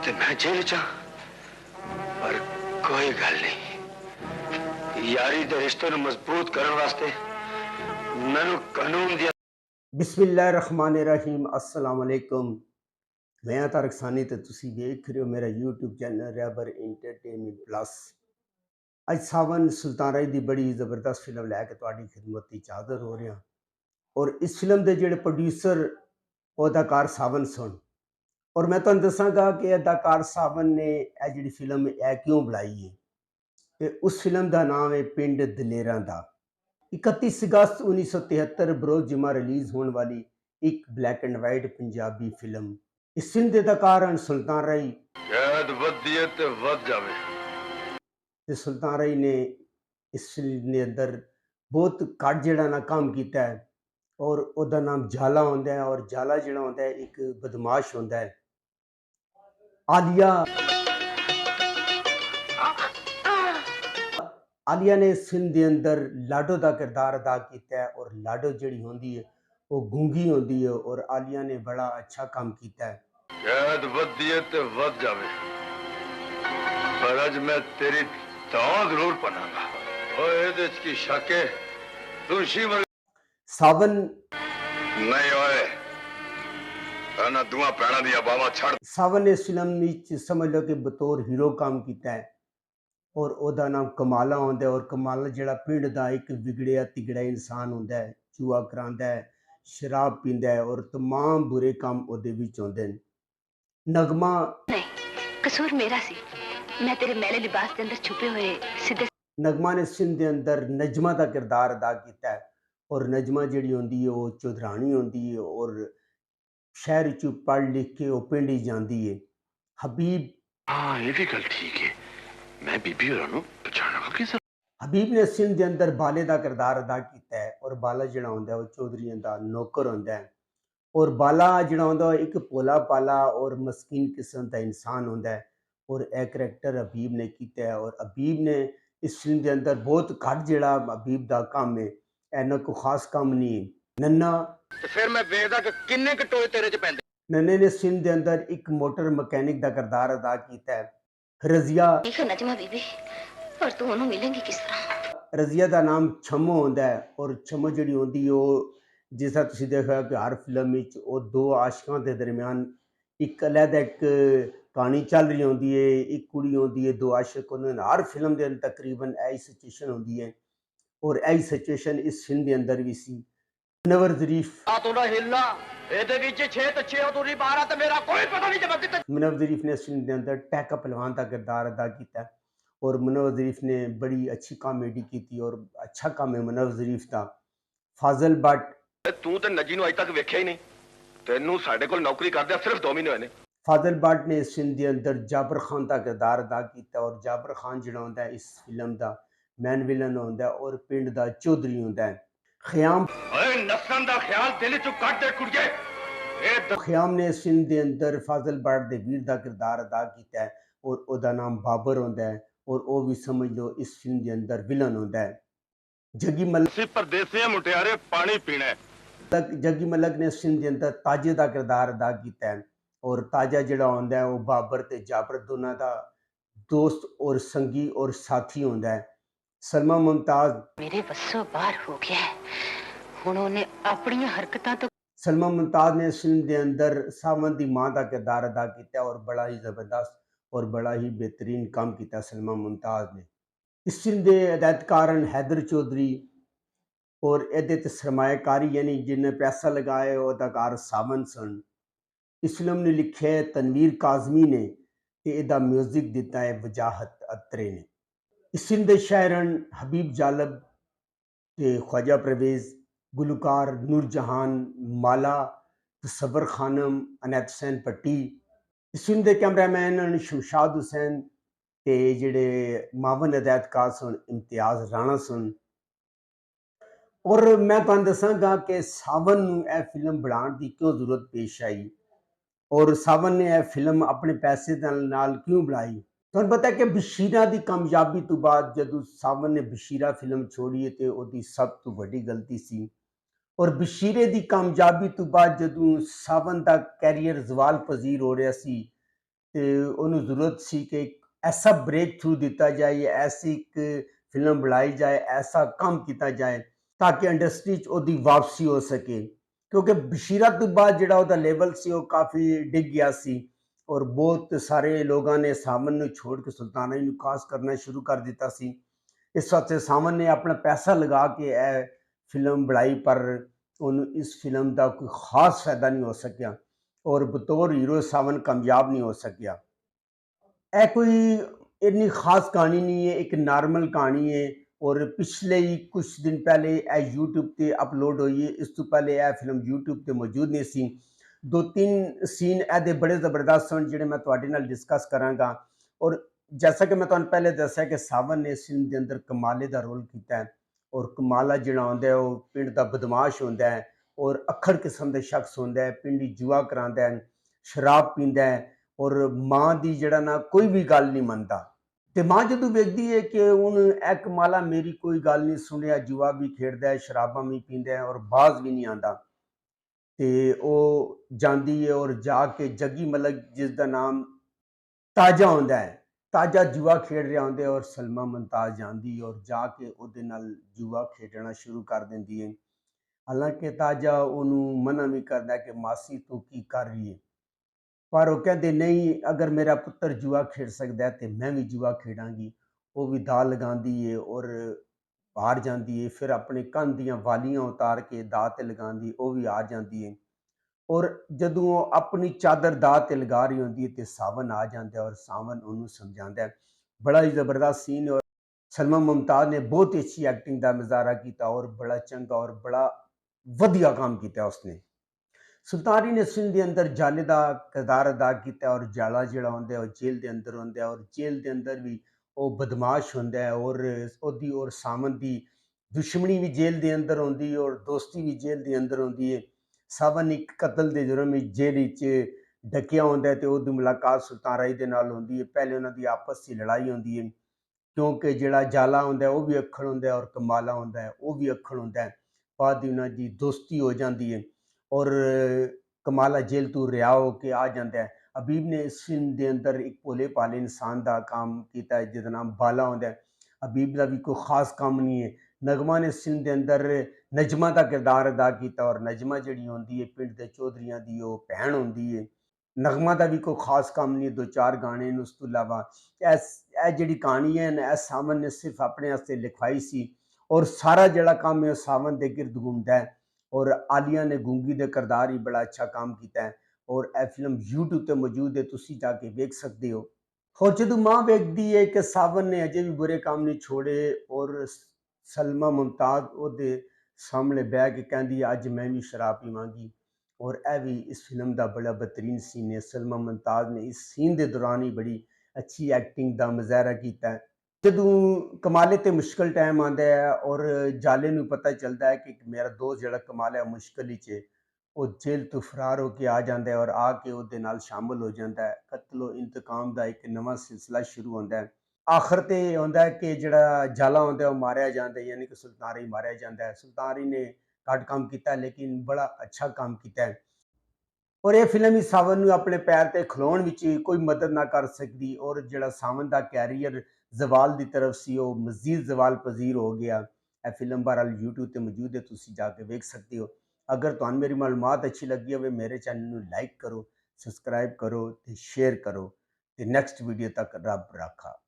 ते मैं जेल च पर कोई गल नहीं। यारी दे रिश्ते नूं मजबूत करने वास्ते मैनू कानून दी बिस्मिल्लाहिर्रहमानिर्रहीम अस्सलाम वालेकुम। मैं हाँ तारक सानी ते तुसी देख रहे हो मेरा यूट्यूब चैनल रैबर एंटरटेनमेंट प्लस। अज सावन सुल्तान राय दी बड़ी जबरदस्त फिल्म लैके तुहाडी खिदमत विच हाज़र हो रहा और इस फिल्म के जिहड़े प्रोड्यूसर और अदाकार सावन सन और मैं तुहानूं दसांगा कि अदाकार सावन ने यह जिहड़ी फिल्म है क्यों बनाई है। ते उस फिल्म का नाम है पिंड दलेरां दा। 31 अगस्त 1973 बरोज़ जुमा रिलीज़ होने वाली एक black and white Punjabi film. इस फिल्म के अदाकार हैं सुल्तान राय ते सुल्तान राय ने इस फिल्म के अंदर बहुत घट जिहड़ा ना काम किया है और उसका नाम जाला होंदा है और जाला जिहड़ा होंदा है एक बदमाश होंदा है। आलिया ने इस फिल्म के अंदर लाडो का किरदार अदा किया है और लाडो जिहड़ी होंदी है वो गूंगी होंदी है और आलिया ने बड़ा अच्छा काम किया है। कैद वधदी है ते वध जावे पर अज मैं तेरी दांव जरूर पनांगा। ओए इहदे च की शक है तू शिव सावन नहीं ओए ना दुआ पैणा दी बावा छड़। सावन ने इस फिल्म विच समझ लो कि बतौर हीरो काम किया है और उसका नाम कमाला होंदा है और कमाला जिहड़ा पिंड का एक विगड़िया तिगड़ा इंसान होंदा है, जुआ करांदा है, शराब पींदा है और तमाम बुरे काम उहदे विच होंदे ने। नगमा नहीं, कसूर मेरा सी। मैं तेरे मैले लिबास के अंदर छुपे हुए सीधे नगमा ने इस फिल्म के अंदर नजमा का किरदार अदा किया है और नजमा जिहड़ी होंदी है वो चौधरानी होंदी है और शहर चों पढ़ लिख के वो पिंड ही जांदी है। हबीब हाँ ये भी गल ठीक है। मैं बीबी होरां नूं पछाणा किस हबीब ने इस फिल्म के अंदर बाले का किरदार अदा किया है और बाला जिहड़ा होंदा है वो चौधरियां का नौकर होंदा है और बाला जिहड़ा होंदा एक भोला भाला और मस्कीन किस्म का इंसान होंदा है और यह करैक्टर हबीब ने किया है और हबीब ने इस फिल्म के अंदर बहुत घट जिहड़ा हबीब का काम है, इन्ना कोई खास काम नहीं है। नन्ना ते फिर मैं वेखदा कि किन्ने क टोए तेरे च पैंदे। नन्ने ने इस फिल्म के अंदर एक मोटर मैकेनिक का किरदार अदा किया है। रजिया ठीक है नजमा बीबी, और तू उन्होंने मिलेंगी किस तरह? रजिया का नाम छम्मो होंदा है और छम्मो जिहड़ी होंदी वो जिस तरह तुसीं देखा कि हर फिल्म विच वो दो आशिकां के दरम्यान एक अलहदा एक कहानी चल रही होंदी है, एक कुड़ी होंदी है, दो आशिक होंदे ने। हर फिल्म के अंदर तकरीबन यही सिचुएशन होंदी है और यही सिचुएशन इस फिल्म के अंदर भी सी। मुनव्वर ज़रीफ मुनव्वर ज़रीफ ने इस फिल्म के अंदर टैका पहलवान का किरदार अदा किया है और मुनव्वर ज़रीफ ने बड़ी अच्छी कॉमेडी की थी और अच्छा काम है मुनव्वर ज़रीफ का। फाजल भट्ट तू ते नजी नूं अज तक वेख्या ही नहीं। तेनू साडे कोल नौकरी करदे सिर्फ 2 महीने होए ने। फाजल भट्ट ने इस फिल्म के अंदर जाबर खान का किरदार अदा किया और जाबर खान जिहड़ा होंदा है इस फिल्म का मैन विलन होंदा है और पिंड का चौधरी होंदा है। ख़याम ओए नस्लन दा ख्याल दिल चों कट दे कुड़िए। ख़याम ने इस फिल्म के अंदर फाजल भट्ट के वीर का किरदार अदा किया है और उसका नाम बाबर होंदा है और वो भी समझ लो इस फिल्म के अंदर विलन होंदा है। जग्गी मलिक परदेसी मुटियारे पानी पीना है। जग्गी मलिक ने इस फिल्म के अंदर ताजे का किरदार अदा किया है और ताजा जिहड़ा होंदा है वो बाबर ते जाबर दोनों का दोस्त और संगी और साथी होंदा है। सलमा मुमताज़ मेरे बस्सों बाहर हो गया है। उन्होंने अपनी हरकतां तो सलमा मुमताज़ ने इस फिल्म के अंदर सावन की माँ का किरदार अदा किया और बड़ा ही ज़बरदस्त और बड़ा ही बेहतरीन काम किया सलमा मुमताज़ ने। इस फिल्म के हिदायतकार हैं हैदर चौधरी और ये सरमायाकारी यानी जिन्हें पैसा लगाया वो अदाकार सावन सन। इस फिल्म ने लिखे है तनवीर काज़मी ने ते इहदा म्यूजिक दिता है वजाहत अत्रे ने। इस फिल्म के शायर हैं हबीब जालब ते ख्वाजा परवेज़, गुलकार नूरजहान, माला, तसव्वुर खानम, अनैत हुसैन भट्टी। इस फिल्म के कैमरामैन हैं शमशाद हुसैन ते जिहड़े मावन हिदायतकार सन इम्तियाज़ राणा सन। और मैं तुहानूं दसांगा कि सावन नूं यह फिल्म बनाउण की क्यों जरूरत पेश आई और सावन ने यह फिल्म अपने पैसे दे नाल क्यों बनाई। तुहानूं पता है कि बशीरा की कामयाबी तो बाद जदों सावन ने बशीरा फिल्म छोड़ी है तो उसकी सब तो वड्डी गलती सी और बशीरे की कामयाबी तो बाद जदों सावन का कैरियर जवाल पजीर हो रहा सी ਤੇ ਉਹਨੂੰ ਜ਼ਰੂਰਤ ਸੀ ਕਿ ਇੱਕ ਐਸਾ ਬ੍ਰੇਕ ਥਰੂ ਦਿੱਤਾ ਜਾਏ, ਐਸੀ ਇੱਕ ਫਿਲਮ ਬਣਾਈ ਜਾਏ, ਐਸਾ ਕੰਮ ਕੀਤਾ ਜਾਏ ਤਾकि ਇੰਡਸਟਰੀ 'ਚ ਉਹਦੀ ਵਾਪਸੀ ਹੋ ਸਕੇ। ਕਿਉਂਕਿ ਬਸ਼ੀਰਾ ਤੋਂ ਬਾਅਦ ਜਿਹੜਾ ਉਹਦਾ ਲੈਵਲ ਸੀ ਉਹ ਕਾਫੀ ਡਿੱਗ ਗਿਆ ਸੀ ਔਰ ਬਹੁਤ ਸਾਰੇ ਲੋਕਾਂ ਨੇ ਸਾਮਨ ਨੂੰ ਛੋੜ ਕੇ ਸੁਲਤਾਨਾ ਨੂੰ ਕਾਸ ਕਰਨਾ ਸ਼ੁਰੂ ਕਰ ਦਿੱਤਾ ਸੀ। ਇਸ ਵਾਸਤੇ ਸਾਮਨ ਨੇ ਆਪਣਾ ਪੈਸਾ ਲਗਾ ਕੇ ਇਹ ਫਿਲਮ ਬਣਾਈ, ਪਰ ਉਹਨੂੰ ਇਸ ਫਿਲਮ ਦਾ ਕੋਈ ਖਾਸ ਫਾਇਦਾ ਨਹੀਂ ਹੋ ਸਕਿਆ ਔਰ ਬਤੌਰ ਹੀਰੋ ਸਾਵਨ ਕਾਮਯਾਬ ਨਹੀਂ ਹੋ ਸਕਿਆ। ਇਹ ਕੋਈ ਇੰਨੀ ਖਾਸ ਕਹਾਣੀ नहीं है, एक नॉर्मल कहानी है और पिछले ही कुछ दिन पहले ਇਹ YouTube ਤੇ ਅਪਲੋਡ ਹੋਈ ਹੈ। ਇਸ ਤੋਂ ਪਹਿਲੇ ਇਹ ਫਿਲਮ YouTube ਤੇ ਮੌਜੂਦ ਨਹੀਂ ਸੀ। ਦੋ ਤਿੰਨ ਸੀਨ ਇਹਦੇ ਬੜੇ ਜ਼ਬਰਦਸਤ ਹਨ ਜਿਹੜੇ ਮੈਂ ਤੁਹਾਡੇ ਨਾਲ ਡਿਸਕਸ ਕਰਾਂਗਾ। ਔਰ जैसा कि मैं ਤੁਹਾਨੂੰ ਪਹਿਲੇ ਦੱਸਿਆ ਕਿ ਸਾਵਨ ਨੇ ਇਸ ਫਿਲਮ ਦੇ ਅੰਦਰ ਕਮਾਲੇ ਦਾ ਰੋਲ ਕੀਤਾ ਹੈ ਔਰ ਕਮਾਲਾ ਜਿਹੜਾ ਹੁੰਦਾ ਹੈ ਉਹ ਪਿੰਡ ਦਾ ਬਦਮਾਸ਼ ਹੁੰਦਾ ਹੈ ਔਰ ਅੱਖੜ ਕਿਸਮ ਦੇ ਸ਼ਖਸ ਹੁੰਦਾ ਹੈ, ਪਿੰਡੀ ਜੂਆ ਕਰਾਉਂਦਾ ਹੈ, ਸ਼ਰਾਬ ਪੀਂਦਾ ਹੈ ਔਰ ਮਾਂ ਦੀ ਜਿਹੜਾ ਨਾ ਕੋਈ ਵੀ ਗੱਲ ਨਹੀਂ ਮੰਨਦਾ। ਤੇ ਮਾਂ ਜਦੋਂ ਵੇਖਦੀ ਹੈ ਕਿ ਹੁਣ ਇਹ ਕਮਾਲਾ ਮੇਰੀ ਕੋਈ ਗੱਲ ਨਹੀਂ ਸੁਣਿਆ, ਜੂਆ ਵੀ ਖੇਡਦਾ ਹੈ, ਸ਼ਰਾਬਾਂ ਵੀ ਪੀਂਦਾ ਹੈ ਔਰ ਬਾਜ਼ ਵੀ ਨਹੀਂ ਆਉਂਦਾ, ਤੇ ਉਹ ਜਾਂਦੀ ਹੈ ਔਰ ਜਾ ਕੇ ਜੱਗੀ ਮਲਕ ਜਿਸ ਦਾ ਨਾਮ ਤਾਜਾ ਹੁੰਦਾ ਹੈ, ਤਾਜਾ ਜੂਆ ਖੇਡ ਰਿਹਾ ਹੁੰਦਾ ਹੈ ਔਰ ਸਲਮਾ ਮੁਮਤਾਜ਼ ਜਾਂਦੀ ਔਰ ਜਾ ਕੇ ਉਹਦੇ ਨਾਲ ਜੂਆ ਖੇਡਣਾ ਸ਼ੁਰੂ ਕਰ ਦਿੰਦੀ ਹੈ। ਹਾਲਾਂਕਿ ਤਾਜਾ ਉਹਨੂੰ ਮਨਾ ਵੀ ਕਰਦਾ ਕਿ ਮਾਸੀ ਤੂੰ ਕੀ ਕਰ ਰਹੀ ਹੈ, ਪਰ ਉਹ ਕਹਿੰਦੇ ਨਹੀਂ, ਅਗਰ ਮੇਰਾ ਪੁੱਤਰ ਜੂਆ ਖੇਡ ਸਕਦਾ ਹੈ ਤੇ ਮੈਂ ਵੀ ਜੂਆ ਖੇਡਾਂਗੀ। ਉਹ ਵੀ ਦਾਅ ਲਗਾਉਂਦੀ ਹੈ ਔਰ ਹਾਰ ਜਾਂਦੀ ਹੈ, ਫਿਰ ਆਪਣੇ ਕੰਨ ਦੀਆਂ ਵਾਲੀਆਂ ਉਤਾਰ ਕੇ ਦਾਅ ਤੇ ਲਗਾਉਂਦੀ, ਉਹ ਵੀ ਹਾਰ ਜਾਂਦੀ ਹੈ ਔਰ ਜਦੋਂ ਉਹ ਆਪਣੀ ਚਾਦਰ ਦਾਅ ਤੇ ਲਗਾ ਰਹੀ ਹੁੰਦੀ ਹੈ ਤੇ ਸਾਵਨ ਆ ਜਾਂਦਾ ਹੈ ਔਰ ਸਾਵਨ ਉਹਨੂੰ ਸਮਝਾਉਂਦਾ ਹੈ। ਬੜਾ ਹੀ ਜ਼ਬਰਦਸਤ ਸੀਨ ਔਰ ਸਲਮਾ ਮੁਮਤਾਜ਼ ਨੇ ਬਹੁਤ ਹੀ ਅੱਛੀ ਐਕਟਿੰਗ ਦਾ ਮੁਜ਼ਾਹਰਾ ਕੀਤਾ ਔਰ ਬੜਾ ਚੰਗਾ ਔਰ ਬੜਾ ਵਧੀਆ ਕੰਮ ਕੀਤਾ ਉਸਨੇ। ਸੁਲਤਾਨੀ ਨੇ ਇਸ ਫਿਲਮ ਦੇ ਅੰਦਰ ਜਾਲੇ ਦਾ ਕਿਰਦਾਰ ਅਦਾ ਕੀਤਾ ਔਰ ਜਾਲਾ ਜਿਹੜਾ ਹੁੰਦਾ ਉਹ ਜੇਲ੍ਹ ਦੇ ਅੰਦਰ ਹੁੰਦਾ ਔਰ ਜੇਲ੍ਹ ਦੇ ਅੰਦਰ ਵੀ ਉਹ ਬਦਮਾਸ਼ ਹੁੰਦਾ ਹੈ ਔਰ ਉਹਦੀ ਔਰ ਸਾਵਨ ਦੀ ਦੁਸ਼ਮਣੀ ਵੀ ਜੇਲ੍ਹ ਦੇ ਅੰਦਰ ਹੁੰਦੀ ਔਰ ਦੋਸਤੀ ਵੀ ਜੇਲ੍ਹ ਦੇ ਅੰਦਰ ਹੁੰਦੀ ਹੈ। ਸਾਵਨ ਇੱਕ ਕਤਲ ਦੇ ਜੁਰਮ ਵਿੱਚ ਜੇਲ੍ਹ ਵਿੱਚ ਡੱਕਿਆ ਹੁੰਦਾ ਹੈ ਤੇ ਉਹਦੀ ਮੁਲਾਕਾਤ ਸੁਲਤਾਨ ਰਾਈ ਦੇ ਨਾਲ ਹੁੰਦੀ ਹੈ। ਪਹਿਲੇ ਉਹਨਾਂ ਦੀ ਆਪਸ 'ਚ ਲੜਾਈ ਹੁੰਦੀ ਹੈ ਕਿਉਂਕਿ ਜਿਹੜਾ ਜਾਲਾ ਹੁੰਦਾ ਉਹ ਵੀ ਅੱਖੜ ਹੁੰਦਾ ਹੈ ਔਰ ਕਮਾਲਾ ਹੁੰਦਾ ਹੈ ਉਹ ਵੀ ਅੱਖੜ ਹੁੰਦਾ ਹੈ। ਬਾਅਦ ਦੀ ਉਹਨਾਂ ਦੀ ਦੋਸਤੀ ਹੋ ਜਾਂਦੀ ਹੈ ਔਰ ਕਮਾਲਾ ਜੇਲ੍ਹ ਤੋਂ ਰਿਹਾ ਹੋ ਕੇ ਆ ਜਾਂਦਾ ਹੈ। ਹਬੀਬ ਨੇ ਇਸ ਫਿਲਮ ਦੇ ਅੰਦਰ ਇੱਕ ਭੋਲੇ ਭਾਲੇ ਇਨਸਾਨ ਦਾ ਕੰਮ ਕੀਤਾ ਹੈ ਜਿਹਦਾ ਨਾਮ ਬਾਲਾ ਹੁੰਦਾ ਹੈ। ਹਬੀਬ ਦਾ ਵੀ ਕੋਈ ਖਾਸ ਕੰਮ ਨਹੀਂ ਹੈ। ਨਗਮਾ ਨੇ ਇਸ ਫਿਲਮ ਦੇ ਅੰਦਰ ਨਜਮਾ ਦਾ ਕਿਰਦਾਰ ਅਦਾ ਕੀਤਾ ਔਰ ਨਜਮਾ ਜਿਹੜੀ ਹੁੰਦੀ ਹੈ ਪਿੰਡ ਦੇ ਚੌਧਰੀਆਂ ਦੀ ਉਹ ਭੈਣ ਹੁੰਦੀ ਹੈ। ਨਗਮਾ ਦਾ ਵੀ ਕੋਈ ਖਾਸ ਕੰਮ ਨਹੀਂ, ਦੋ ਚਾਰ ਗਾਣੇ ਨੇ। ਉਸ ਤੋਂ ਇਲਾਵਾ ਇਹ ਜਿਹੜੀ ਕਹਾਣੀ ਹੈ ਇਹ ਸਾਵਨ ਨੇ ਸਿਰਫ ਆਪਣੇ ਵਾਸਤੇ ਲਿਖਵਾਈ ਸੀ ਔਰ ਸਾਰਾ ਜਿਹੜਾ ਕੰਮ ਹੈ ਉਹ ਸਾਵਨ ਦੇ ਗਿਰਦ ਘੁੰਮਦਾ ਹੈ ਔਰ ਆਲੀਆ ਨੇ ਗੂੰਗੀ ਦੇ ਕਿਰਦਾਰ ਹੀ ਬੜਾ ਅੱਛਾ ਕੰਮ ਕੀਤਾ ਹੈ ਔਰ ਇਹ ਫਿਲਮ YouTube ਤੇ ਮੌਜੂਦ ਹੈ, ਤੁਸੀਂ ਜਾ ਕੇ ਵੇਖ ਸਕਦੇ ਹੋ। ਹੋਰ ਜਦੋਂ ਮਾਂ ਵੇਖਦੀ ਹੈ ਕਿ ਸਾਵਨ ਨੇ ਅਜੇ ਵੀ ਬੁਰੇ ਕੰਮ ਨਹੀਂ ਛੋੜੇ ਔਰ ਸਲਮਾ ਮੁਮਤਾਜ਼ ਉਹਦੇ ਸਾਹਮਣੇ ਬਹਿ ਕੇ ਕਹਿੰਦੀ ਹੈ ਅੱਜ ਮੈਂ ਵੀ ਸ਼ਰਾਬ ਪੀਵਾਂਗੀ ਔਰ ਇਹ ਵੀ ਇਸ ਫਿਲਮ ਦਾ ਬੜਾ ਬਦਤਰੀਨ ਸੀਨ ਹੈ। ਸਲਮਾ ਮੁਮਤਾਜ਼ ਨੇ ਇਸ ਸੀਨ ਦੇ ਦੌਰਾਨ ਹੀ ਬੜੀ ਅੱਛੀ ਐਕਟਿੰਗ ਦਾ ਮੁਜ਼ਾਹਰਾ ਕੀਤਾ ਹੈ। ਜਦੋਂ ਕਮਾਲੇ ਤੇ ਮੁਸ਼ਕਲ ਟਾਈਮ ਆਉਂਦਾ ਹੈ ਔਰ ਜਾਲੇ ਨੂੰ ਪਤਾ ਚੱਲਦਾ ਹੈ ਕਿ ਮੇਰਾ ਦੋਸਤ ਜਿਹੜਾ ਕਮਾਲ ਹੈ ਮੁਸ਼ਕਲ ਵਿੱਚ ਹੈ, ਉਹ ਜੇਲ੍ਹ ਤੋਂ ਫਰਾਰ ਹੋ ਕੇ ਆ ਜਾਂਦਾ ਹੈ ਔਰ ਆ ਕੇ ਉਹਦੇ ਨਾਲ ਸ਼ਾਮਲ ਹੋ ਜਾਂਦਾ ਹੈ। ਕਤਲੋ ਇੰਤਕਾਮ ਦਾ ਇੱਕ ਨਵਾਂ ਸਿਲਸਿਲਾ ਸ਼ੁਰੂ ਹੁੰਦਾ ਹੈ। ਆਖਰ ਤੇ ਇਹ ਹੁੰਦਾ ਹੈ ਕਿ ਜਿਹੜਾ ਜਾਲਾ ਹੁੰਦਾ ਉਹ ਮਾਰਿਆ ਜਾਂਦਾ ਹੈ, ਯਾਨੀ ਕਿ ਸੁਲਤਾਨ ਮਾਰਿਆ ਜਾਂਦਾ ਹੈ। ਸੁਲਤਾਨ ਨੇ ਘੱਟ ਕੰਮ ਕੀਤਾ ਲੇਕਿਨ ਬੜਾ ਅੱਛਾ ਕੰਮ ਕੀਤਾ ਹੈ ਔਰ ਇਹ ਫਿਲਮ ਹੀ ਸਾਵਨ ਨੂੰ ਆਪਣੇ ਪੈਰ ਤੇ ਖਲੋਣ ਵਿੱਚ ਕੋਈ ਮਦਦ ਨਾ ਕਰ ਸਕਦੀ ਔਰ ਜਿਹੜਾ ਸਾਵਨ ਦਾ ਕੈਰੀਅਰ ਜ਼ਵਾਲ ਦੀ ਤਰਫ ਸੀ ਉਹ ਮਜ਼ੀਦ ਜ਼ਵਾਲ ਪਜ਼ੀਰ ਹੋ ਗਿਆ। ਇਹ ਫਿਲਮ ਬਹਰਹਾਲ YouTube ਤੇ ਮੌਜੂਦ ਹੈ, ਤੁਸੀਂ ਜਾ ਕੇ ਵੇਖ ਸਕਦੇ ਹੋ। ਅਗਰ ਤੁਹਾਨੂੰ ਮੇਰੀ ਮਾਲੂਮਾਤ ਅੱਛੀ ਲੱਗੀ ਹੋਵੇ ਮੇਰੇ ਚੈਨਲ ਨੂੰ ਲਾਈਕ ਕਰੋ, ਸਬਸਕ੍ਰਾਈਬ ਕਰੋ ਤੇ ਸ਼ੇਅਰ ਕਰੋ ਤੇ ਨੈਕਸਟ ਵੀਡੀਓ ਤੱਕ ਰੱਬ ਰਾਖਾ।